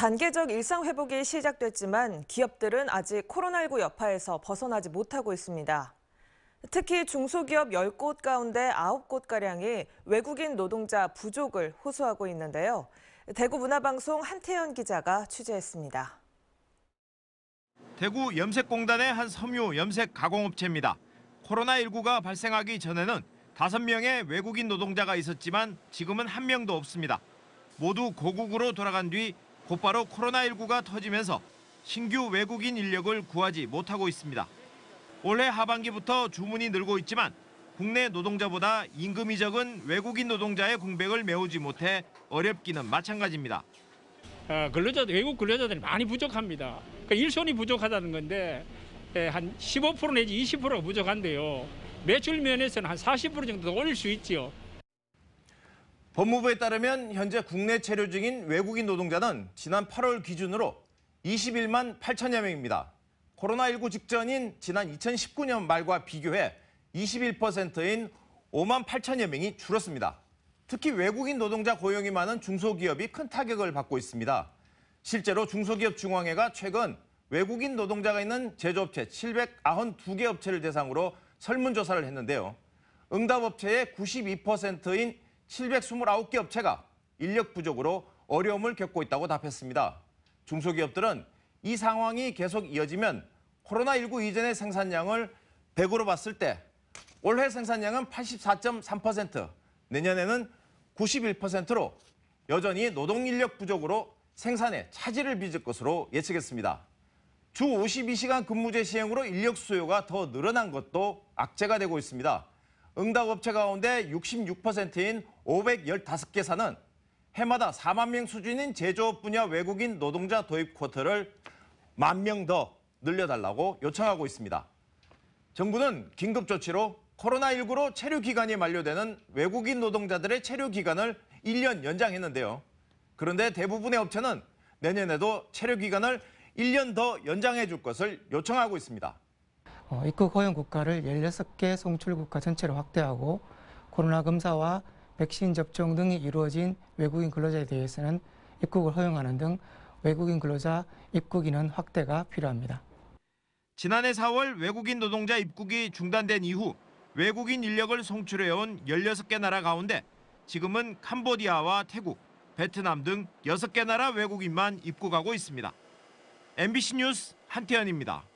단계적 일상 회복이 시작됐지만 기업들은 아직 코로나19 여파에서 벗어나지 못하고 있습니다. 특히 중소기업 10곳 가운데 9곳가량이 외국인 노동자 부족을 호소하고 있는데요. 대구 문화방송 한태현 기자가 취재했습니다. 대구 염색공단의 한 섬유 염색 가공업체입니다. 코로나19가 발생하기 전에는 5명의 외국인 노동자가 있었지만 지금은 1명도 없습니다. 모두 고국으로 돌아간 뒤 곧바로 코로나19가 터지면서 신규 외국인 인력을 구하지 못하고 있습니다. 올해 하반기부터 주문이 늘고 있지만 국내 노동자보다 임금이 적은 외국인 노동자의 공백을 메우지 못해 어렵기는 마찬가지입니다. 외국 근로자들이 많이 부족합니다. 그러니까 일손이 부족하다는 건데 한 15% 내지 20%가 부족한데요. 매출 면에서는 한 40% 정도 올릴 수 있지요. 법무부에 따르면 현재 국내 체류 중인 외국인 노동자는 지난 8월 기준으로 21만 8천여 명입니다. 코로나19 직전인 지난 2019년 말과 비교해 21%인 5만 8천여 명이 줄었습니다. 특히 외국인 노동자 고용이 많은 중소기업이 큰 타격을 받고 있습니다. 실제로 중소기업 중앙회가 최근 외국인 노동자가 있는 제조업체 792개 업체를 대상으로 설문조사를 했는데요. 응답업체의 92%인 729개 업체가 인력 부족으로 어려움을 겪고 있다고 답했습니다. 중소기업들은 이 상황이 계속 이어지면 코로나19 이전의 생산량을 100으로 봤을 때 올해 생산량은 84.3%, 내년에는 91%로 여전히 노동인력 부족으로 생산에 차질을 빚을 것으로 예측했습니다. 주 52시간 근무제 시행으로 인력 수요가 더 늘어난 것도 악재가 되고 있습니다. 응답업체 가운데 66%인 515개사는 해마다 4만 명 수준인 제조업 분야 외국인 노동자 도입 쿼터를 1만 명 더 늘려달라고 요청하고 있습니다. 정부는 긴급조치로 코로나19로 체류 기간이 만료되는 외국인 노동자들의 체류 기간을 1년 연장했는데요. 그런데 대부분의 업체는 내년에도 체류 기간을 1년 더 연장해 줄 것을 요청하고 있습니다. 입국 허용 국가를 16개 송출 국가 전체로 확대하고 코로나 검사와 백신 접종 등이 이루어진 외국인 근로자에 대해서는 입국을 허용하는 등 외국인 근로자 입국 인원 확대가 필요합니다. 지난해 4월 외국인 노동자 입국이 중단된 이후 외국인 인력을 송출해온 16개 나라 가운데 지금은 캄보디아와 태국, 베트남 등 6개 나라 외국인만 입국하고 있습니다. MBC 뉴스 한태현입니다.